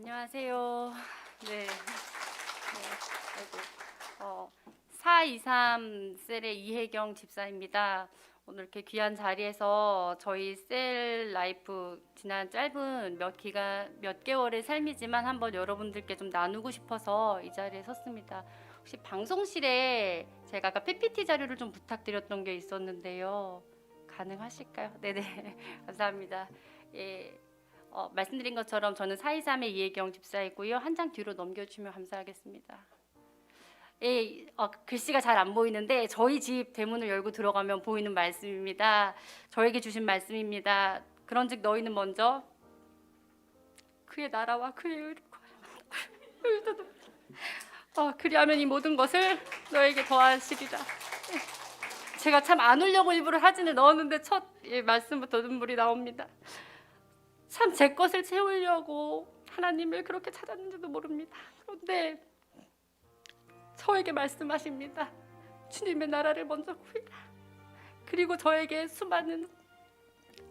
안녕하세요. 네. 아이고. 423 셀의 이혜경 집사입니다. 오늘 이렇게 귀한 자리에서 저희 셀 라이프 지난 짧은 몇 개월의 삶이지만 한번 여러분들께 좀 나누고 싶어서 이 자리에 섰습니다. 혹시 방송실에 제가 아까 PPT 자료를 좀 부탁드렸던 게 있었는데요. 가능하실까요? 네네. 감사합니다. 예. 말씀드린 것처럼 저는 423의 이혜경 집사이고요. 한 장 뒤로 넘겨주시면 감사하겠습니다. 예, 글씨가 잘 안 보이는데 저희 집 대문을 열고 들어가면 보이는 말씀입니다. 저에게 주신 말씀입니다. 그런즉 너희는 먼저 그의 나라와 그의 의를 그리하면 이 모든 것을 너에게 더하시리라. 제가 참 안 울려고 일부러 사진을 넣었는데 첫 말씀부터 눈물이 나옵니다. 참 제 것을 채우려고 하나님을 그렇게 찾았는지도 모릅니다. 그런데 저에게 말씀하십니다. 주님의 나라를 먼저 구해라. 그리고 저에게 수많은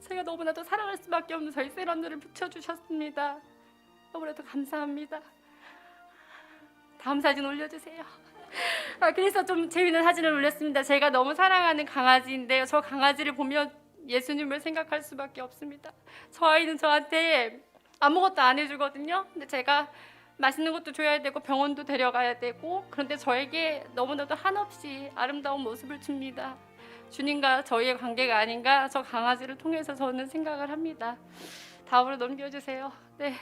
제가 너무나도 사랑할 수밖에 없는 저희 세런들을 붙여주셨습니다. 너무나도 감사합니다. 다음 사진 올려주세요. 그래서 좀 재미있는 사진을 올렸습니다. 제가 너무 사랑하는 강아지인데요. 저 강아지를 보면 예수님을 생각할 수밖에 없습니다. 저 아이는 저한테 아무것도 안 해주거든요. 근데 제가 맛있는 것도 줘야 되고 병원도 데려가야 되고, 그런데 저에게 너무나도 한없이 아름다운 모습을 줍니다. 주님과 저희의 관계가 아닌가 저 강아지를 통해서 저는 생각을 합니다. 다음으로 넘겨주세요. 네.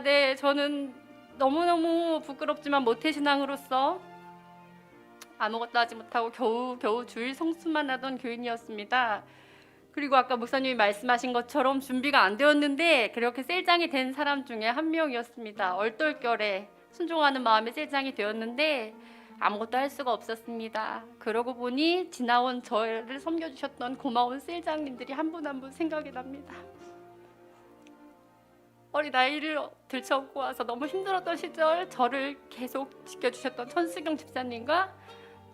네, 저는 너무너무 부끄럽지만 모태신앙으로서 아무것도 하지 못하고 겨우 주일 성수만 하던 교인이었습니다. 그리고 아까 목사님이 말씀하신 것처럼 준비가 안 되었는데 그렇게 셀장이 된 사람 중에 한 명이었습니다. 얼떨결에 순종하는 마음에 셀장이 되었는데 아무것도 할 수가 없었습니다. 그러고 보니 지나온 저를 섬겨주셨던 고마운 셀장님들이 한 분 한 분 생각이 납니다. 어린 아이를 들쳐업고 와서 너무 힘들었던 시절 저를 계속 지켜주셨던 천수경 집사님과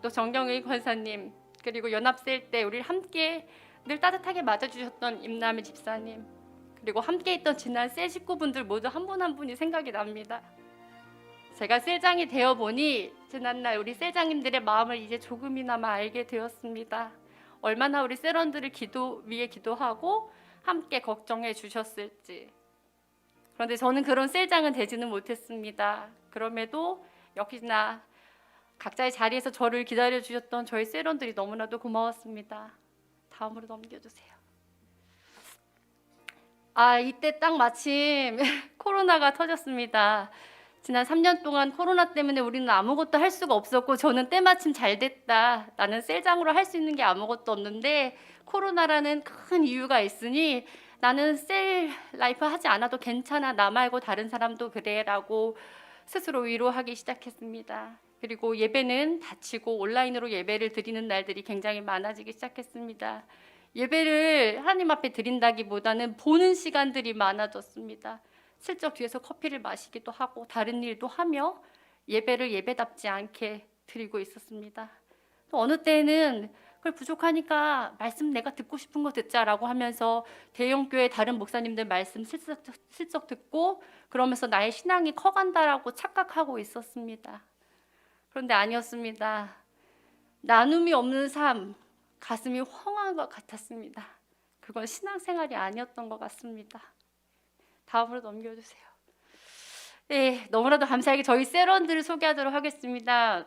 또 정경의 권사님, 그리고 연합셀 때 우리를 함께 늘 따뜻하게 맞아주셨던 임남희 집사님, 그리고 함께 있던 지난 셀 식구분들 모두 한 분 한 분이 생각이 납니다. 제가 셀장이 되어보니 지난날 우리 셀장님들의 마음을 이제 조금이나마 알게 되었습니다. 얼마나 우리 셀원들을 위해 기도하고 함께 걱정해 주셨을지. 그런데 저는 그런 셀장은 되지는 못했습니다. 그럼에도 역시나 각자의 자리에서 저를 기다려 주셨던 저희 셀원들이 너무나도 고마웠습니다. 다음으로 넘겨주세요. 이때 딱 마침 코로나가 터졌습니다. 지난 3년 동안 코로나 때문에 우리는 아무것도 할 수가 없었고, 저는 때마침 잘 됐다. 나는 셀장으로 할 수 있는 게 아무것도 없는데 코로나라는 큰 이유가 있으니 나는 셀 라이프 하지 않아도 괜찮아. 나 말고 다른 사람도 그래 라고 스스로 위로하기 시작했습니다. 그리고 예배는 닫히고 온라인으로 예배를 드리는 날들이 굉장히 많아지기 시작했습니다. 예배를 하나님 앞에 드린다기보다는 보는 시간들이 많아졌습니다. 슬쩍 뒤에서 커피를 마시기도 하고 다른 일도 하며 예배를 예배답지 않게 드리고 있었습니다. 또 어느 때는 그걸 부족하니까 말씀 내가 듣고 싶은 거 듣자라고 하면서 대형교회 다른 목사님들 말씀 슬쩍 듣고 그러면서 나의 신앙이 커간다라고 착각하고 있었습니다. 그런데 아니었습니다. 나눔이 없는 삶, 가슴이 헝한 것 같았습니다. 그건 신앙생활이 아니었던 것 같습니다. 다음으로 넘겨주세요. 네, 너무나도 감사하게 저희 셀원들을 소개하도록 하겠습니다.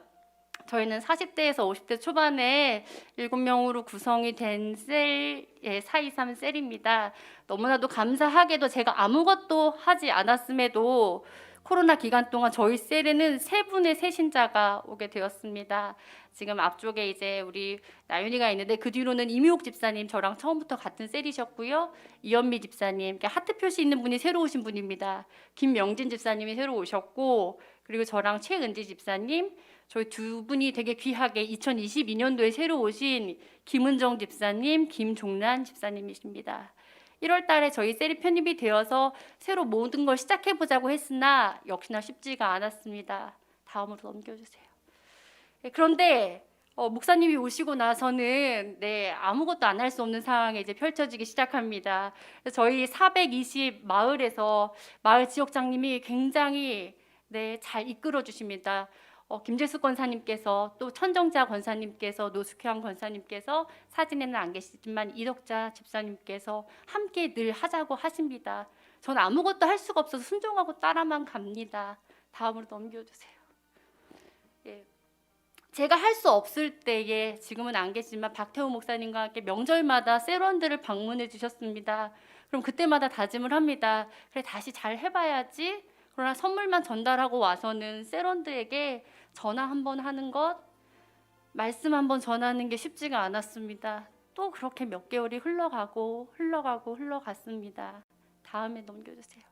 저희는 40대에서 50대 초반에 7명으로 구성이 된 셀, 423 셀입니다. 너무나도 감사하게도 제가 아무것도 하지 않았음에도 코로나 기간 동안 저희 셀에는 3분의 새신자가 오게 되었습니다. 지금 앞쪽에 이제 우리 나윤이가 있는데 그 뒤로는 이미옥 집사님, 저랑 처음부터 같은 셀이셨고요. 이현미 집사님, 하트 표시 있는 분이 새로 오신 분입니다. 김명진 집사님이 새로 오셨고, 그리고 저랑 최은지 집사님, 저희 두 분이 되게 귀하게 2022년도에 새로 오신 김은정 집사님, 김종란 집사님이십니다. 1월 달에 저희 셀이 편입이 되어서 새로 모든 걸 시작해보자고 했으나 역시나 쉽지가 않았습니다. 다음으로 넘겨주세요. 그런데 목사님이 오시고 나서는 아무것도 안 할 수 없는 상황이 이제 펼쳐지기 시작합니다. 그래서 저희 420 마을에서 마을 지역장님이 굉장히 잘 이끌어 주십니다. 김재수 권사님께서, 또 천정자 권사님께서, 노숙현 권사님께서, 사진에는 안 계시지만 이덕자 집사님께서 함께 늘 하자고 하십니다. 전 아무것도 할 수가 없어서 순종하고 따라만 갑니다. 다음으로 넘겨주세요. 예. 제가 할 수 없을 때에, 지금은 안 계시지만 박태호 목사님과 함께 명절마다 세런들을 방문해 주셨습니다. 그럼 그때마다 다짐을 합니다. 그래, 다시 잘 해봐야지. 그러나 선물만 전달하고 와서는 세런들에게 전화 한번 하는 것, 말씀 한번 전하는 게 쉽지가 않았습니다. 또 그렇게 몇 개월이 흘러갔습니다. 다음에 넘겨주세요.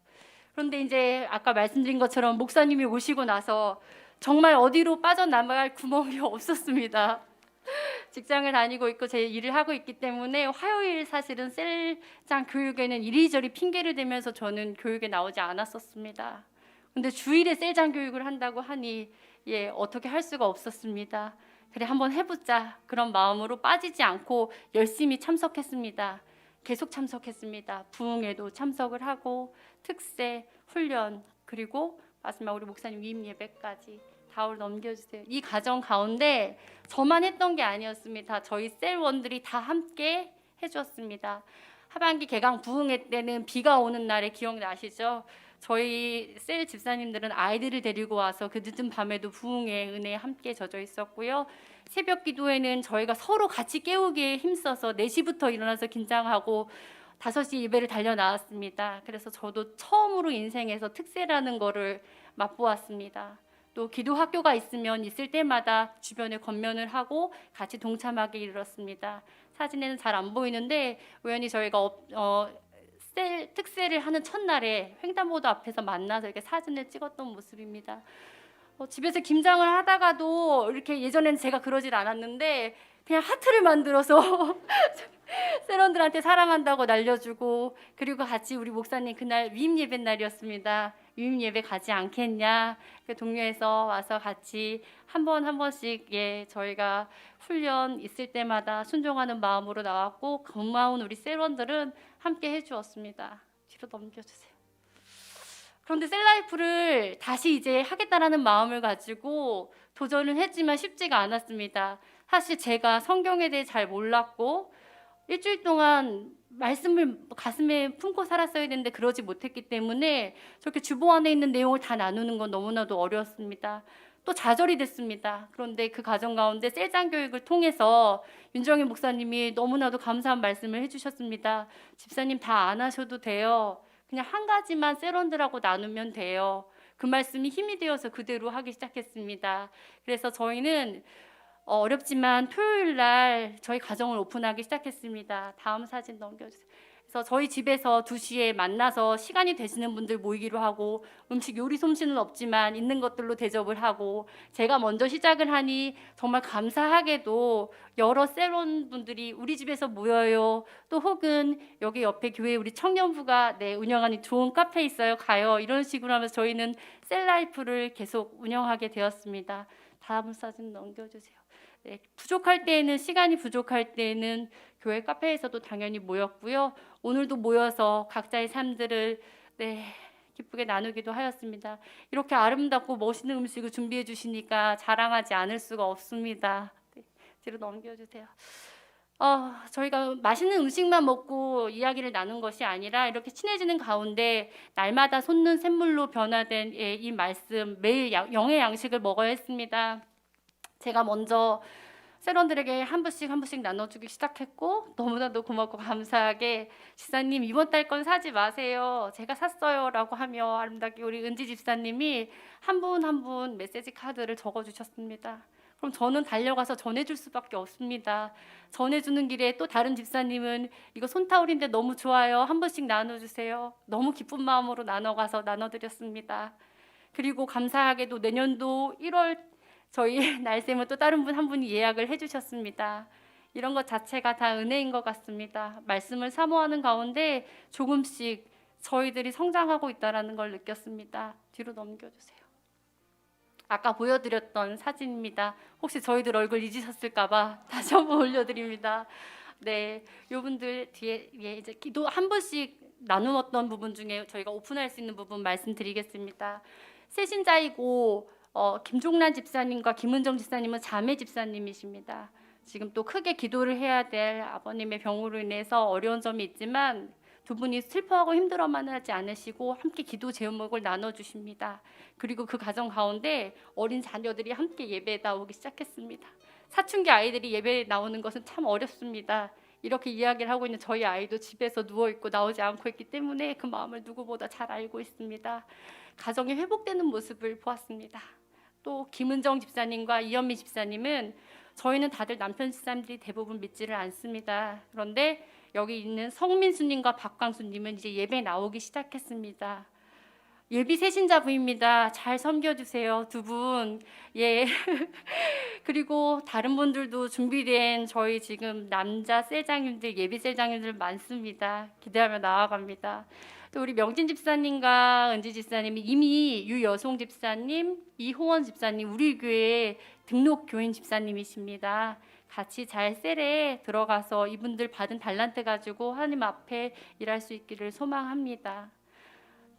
그런데 이제 아까 말씀드린 것처럼 목사님이 오시고 나서 정말 어디로 빠져나갈 구멍이 없었습니다. 직장을 다니고 있고 제 일을 하고 있기 때문에 화요일 사실은 셀장 교육에는 이리저리 핑계를 대면서 저는 교육에 나오지 않았었습니다. 근데 주일에 셀장 교육을 한다고 하니 어떻게 할 수가 없었습니다. 그래, 한번 해보자, 그런 마음으로 빠지지 않고 열심히 참석했습니다. 계속 참석했습니다. 부흥회도 참석을 하고 특세, 훈련, 그리고 마지막 우리 목사님 위임 예배까지. 다음으로 넘겨주세요. 이 과정 가운데 저만 했던 게 아니었습니다. 저희 셀원들이 다 함께 해주었습니다. 하반기 개강 부흥회 때는 비가 오는 날에 기억나시죠? 저희 셀 집사님들은 아이들을 데리고 와서 그 늦은 밤에도 부흥회 은혜에 함께 젖어 있었고요. 새벽 기도회는 저희가 서로 같이 깨우기에 힘써서 4시부터 일어나서 긴장하고 5시 예배를 달려 나왔습니다. 그래서 저도 처음으로 인생에서 특세라는 거를 맛보았습니다. 또 기도 학교가 있을 때마다 주변에 권면을 하고 같이 동참하게 이르렀습니다. 사진에는 잘 안 보이는데 우연히 저희가 특세를 하는 첫날에 횡단보도 앞에서 만나서 이렇게 사진을 찍었던 모습입니다. 집에서 김장을 하다가도 이렇게, 예전에는 제가 그러질 않았는데 그냥 하트를 만들어서 세런들한테 사랑한다고 날려주고, 그리고 같이 우리 목사님 그날 위임 예배 날이었습니다. 위임 예배 가지 않겠냐, 동료에서 와서 같이 한 번씩 저희가 훈련 있을 때마다 순종하는 마음으로 나왔고, 고마운 우리 세런들은 함께 해주었습니다. 뒤로 넘겨주세요. 그런데 셀라이프를 다시 이제 하겠다라는 마음을 가지고 도전을 했지만 쉽지가 않았습니다. 사실 제가 성경에 대해 잘 몰랐고 일주일 동안 말씀을 가슴에 품고 살았어야 되는데 그러지 못했기 때문에 저렇게 주보 안에 있는 내용을 다 나누는 건 너무나도 어려웠습니다. 또 좌절이 됐습니다. 그런데 그 과정 가운데 셀장 교육을 통해서 윤정희 목사님이 너무나도 감사한 말씀을 해주셨습니다. 집사님 다 안 하셔도 돼요. 그냥 한 가지만 세런들하고 나누면 돼요. 그 말씀이 힘이 되어서 그대로 하기 시작했습니다. 그래서 저희는 어렵지만 토요일 날 저희 가정을 오픈하기 시작했습니다. 다음 사진 넘겨주세요. 그래서 저희 집에서 2시에 만나서 시간이 되시는 분들 모이기로 하고, 음식 요리 솜씨는 없지만 있는 것들로 대접을 하고, 제가 먼저 시작을 하니 정말 감사하게도 여러 셀원 분들이 우리 집에서 모여요, 또 혹은 여기 옆에 교회 우리 청년부가 운영하는 좋은 카페 있어요, 가요, 이런 식으로 하면서 저희는 셀라이프를 계속 운영하게 되었습니다. 다음 사진 넘겨주세요. 부족할 때에는, 시간이 부족할 때에는 교회 카페에서도 당연히 모였고요. 오늘도 모여서 각자의 삶들을 기쁘게 나누기도 하였습니다. 이렇게 아름답고 멋있는 음식을 준비해 주시니까 자랑하지 않을 수가 없습니다. 뒤로 넘겨주세요. 저희가 맛있는 음식만 먹고 이야기를 나눈 것이 아니라 이렇게 친해지는 가운데 날마다 솟는 샘물로 변화된 이 말씀, 매일 영의 양식을 먹어야 했습니다. 제가 먼저 세런들에게 한 분씩 나눠주기 시작했고, 너무나도 고맙고 감사하게 집사님 이번 달 건 사지 마세요, 제가 샀어요 라고 하며 아름답게 우리 은지 집사님이 한 분 한 분 메시지 카드를 적어주셨습니다. 그럼 저는 달려가서 전해줄 수밖에 없습니다. 전해주는 길에 또 다른 집사님은 이거 손타올인데 너무 좋아요, 한 분씩 나눠주세요. 너무 기쁜 마음으로 나눠가서 나눠드렸습니다. 그리고 감사하게도 내년도 1월 저희 날샘은 또 다른 분 한 분이 예약을 해주셨습니다. 이런 것 자체가 다 은혜인 것 같습니다. 말씀을 사모하는 가운데 조금씩 저희들이 성장하고 있다는 걸 느꼈습니다. 뒤로 넘겨주세요. 아까 보여드렸던 사진입니다. 혹시 저희들 얼굴 잊으셨을까봐 다시 한번 올려드립니다. 네, 요분들 뒤에 이제 기도 한 번씩 나누었던 부분 중에 저희가 오픈할 수 있는 부분 말씀드리겠습니다. 세신자이고 김종란 집사님과 김은정 집사님은 자매 집사님이십니다. 지금 또 크게 기도를 해야 될 아버님의 병으로 인해서 어려운 점이 있지만 두 분이 슬퍼하고 힘들어만 하지 않으시고 함께 기도 제목을 나눠주십니다. 그리고 그 가정 가운데 어린 자녀들이 함께 예배에 나오기 시작했습니다. 사춘기 아이들이 예배에 나오는 것은 참 어렵습니다. 이렇게 이야기를 하고 있는 저희 아이도 집에서 누워있고 나오지 않고 있기 때문에 그 마음을 누구보다 잘 알고 있습니다. 가정이 회복되는 모습을 보았습니다. 또 김은정 집사님과 이현미 집사님은 저희는 다들 남편 집사님들이 대부분 믿지를 않습니다. 그런데 여기 있는 성민수님과 박광수님은 이제 예배 나오기 시작했습니다. 예비 세신자부입니다. 잘 섬겨주세요, 두 분. 예. 그리고 다른 분들도 준비된 저희 지금 남자 셀장님들, 예비 셀장님들 많습니다. 기대하며 나아갑니다. 또 우리 명진 집사님과 은지 집사님이 이미 유여송 집사님, 이호원 집사님, 우리 교회 등록 교인 집사님이십니다. 같이 잘 셀에 들어가서 이분들 받은 달란트 가지고 하나님 앞에 일할 수 있기를 소망합니다.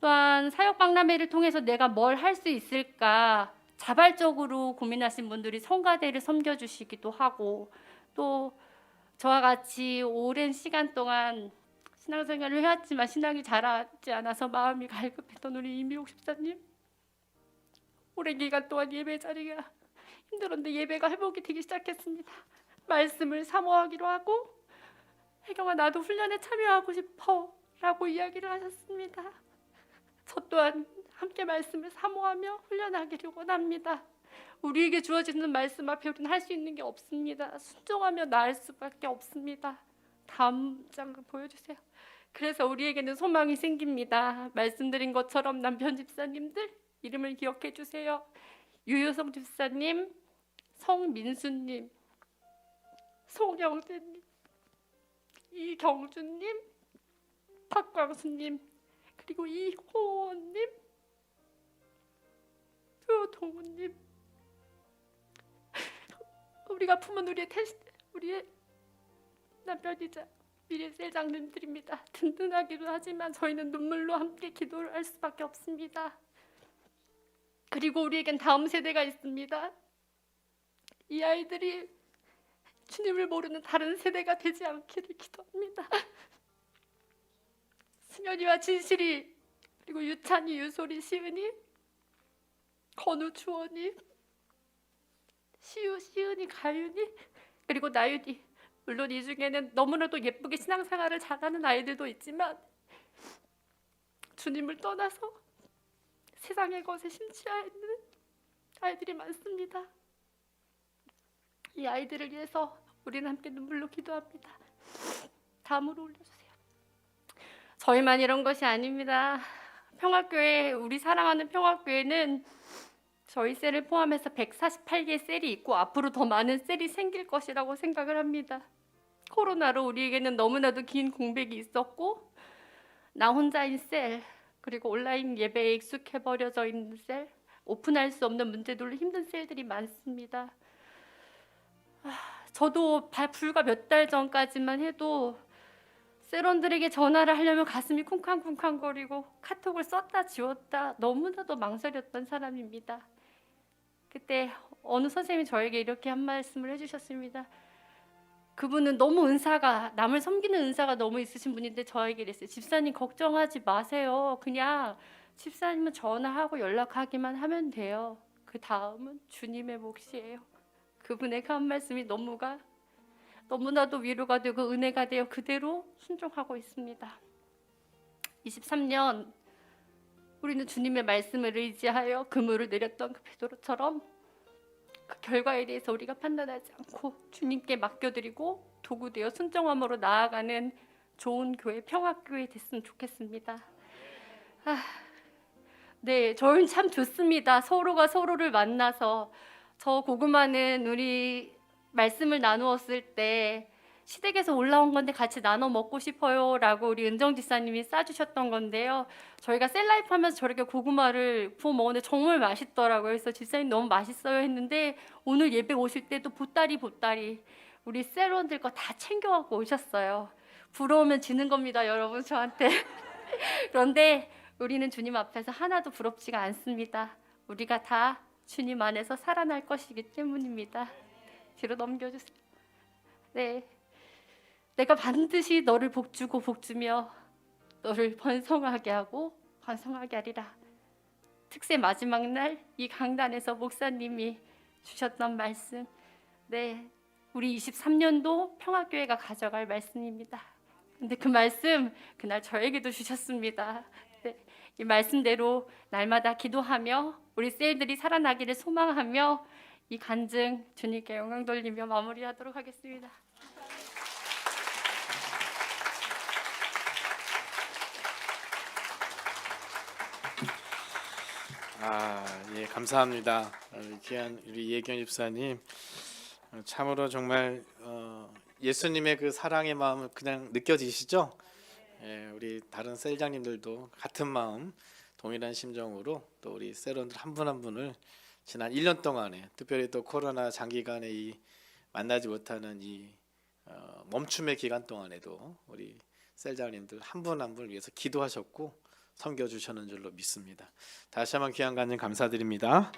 또한 사역박람회를 통해서 내가 뭘 할 수 있을까 자발적으로 고민하신 분들이 성가대를 섬겨주시기도 하고, 또 저와 같이 오랜 시간 동안 신앙생활을 해왔지만 신앙이 자라지 않아서 마음이 갈급했던 우리 이미옥 집사님, 오랜 기간 동안 예배 자리가 힘들었는데 예배가 회복이 되기 시작했습니다. 말씀을 사모하기로 하고, 혜경아 나도 훈련에 참여하고 싶어 라고 이야기를 하셨습니다. 저 또한 함께 말씀을 사모하며 훈련하기를 원합니다. 우리에게 주어지는 말씀 앞에 우리는 할 수 있는 게 없습니다. 순종하며 나을 수밖에 없습니다. 다음 장 보여주세요. 그래서 우리에게는 소망이 생깁니다. 말씀드린 것처럼 남편 집사님들 이름을 기억해 주세요. 유효성 집사님, 성민수님, 송영재님, 이경준님, 박광수님, 그리고 이호원님, 표동훈님, 우리가 품은 우리의 남편이자 미래 셀장님들입니다. 든든하기도 하지만 저희는 눈물로 함께 기도를 할 수밖에 없습니다. 그리고 우리에겐 다음 세대가 있습니다. 이 아이들이 주님을 모르는 다른 세대가 되지 않기를 기도합니다. 승현이와 진실이, 그리고 유찬이, 유솔이, 시은이, 건우, 주원이, 시우, 시은이, 가윤이, 그리고 나윤이. 물론 이 중에는 너무나도 예쁘게 신앙생활을 잘하는 아이들도 있지만 주님을 떠나서 세상의 것에 심취해 있는 아이들이 많습니다. 이 아이들을 위해서 우리는 함께 눈물로 기도합니다. 다음으로 올려주세요. 저희만 이런 것이 아닙니다. 평화교회, 우리 사랑하는 평화교회는 저희 셀을 포함해서 148개의 셀이 있고 앞으로 더 많은 셀이 생길 것이라고 생각을 합니다. 코로나로 우리에게는 너무나도 긴 공백이 있었고, 나 혼자인 셀, 그리고 온라인 예배에 익숙해버려져 있는 셀, 오픈할 수 없는 문제들로 힘든 셀들이 많습니다. 저도 불과 몇 달 전까지만 해도 셀원들에게 전화를 하려면 가슴이 쿵쾅쿵쾅거리고 카톡을 썼다 지웠다 너무나도 망설였던 사람입니다. 그때 어느 선생님이 저에게 이렇게 한 말씀을 해주셨습니다. 그분은 너무 은사가, 남을 섬기는 은사가 너무 있으신 분인데 저에게 이랬어요. 집사님 걱정하지 마세요. 그냥 집사님은 전화하고 연락하기만 하면 돼요. 그 다음은 주님의 몫이에요. 그분의 그 한 말씀이 너무나도 위로가 되고 은혜가 되어 그대로 순종하고 있습니다. 23년 우리는 주님의 말씀을 의지하여 그물을 내렸던 그 베드로처럼 그 결과에 대해서 우리가 판단하지 않고 주님께 맡겨드리고 도구되어 순종함으로 나아가는 좋은 교회, 평화교회 됐으면 좋겠습니다. 네, 저희는 참 좋습니다. 서로가 서로를 만나서. 저 고구마는 우리 말씀을 나누었을 때 시댁에서 올라온 건데 같이 나눠 먹고 싶어요라고 우리 은정 집사님이 싸주셨던 건데요. 저희가 셀라이프 하면서 저렇게 고구마를 구워 먹었는데 정말 맛있더라고요. 그래서 집사님 너무 맛있어요 했는데 오늘 예배 오실 때도 보따리 우리 셀원들 거 다 챙겨갖고 오셨어요. 부러우면 지는 겁니다, 여러분 저한테. 그런데 우리는 주님 앞에서 하나도 부럽지가 않습니다. 우리가 다 주님 안에서 살아날 것이기 때문입니다. 뒤로 넘겨주세요. 네, 내가 반드시 너를 복주고 복주며 너를 번성하게 하고 번성하게 하리라. 특세 마지막 날 이 강단에서 목사님이 주셨던 말씀, 네, 우리 23년도 평화교회가 가져갈 말씀입니다. 근데 그 말씀 그날 저에게도 주셨습니다. 네, 이 말씀대로 날마다 기도하며 우리 셀들이 살아나기를 소망하며 이 간증 주님께 영광 돌리며 마무리하도록 하겠습니다. 예, 감사합니다. 귀한 우리 예경 집사님, 참으로 정말 예수님의 그 사랑의 마음을 그냥 느껴지시죠? 예, 우리 다른 셀장님들도 같은 마음, 동일한 심정으로 또 우리 셀원들 한 분 한 분을 지난 1년 동안에, 특별히 또 코로나 장기간에 이 만나지 못하는 이 멈춤의 기간 동안에도 우리 셀장님들 한 분 한 분을 위해서 기도하셨고 섬겨주셨는 줄로 믿습니다. 다시 한번 귀한 간증 감사드립니다.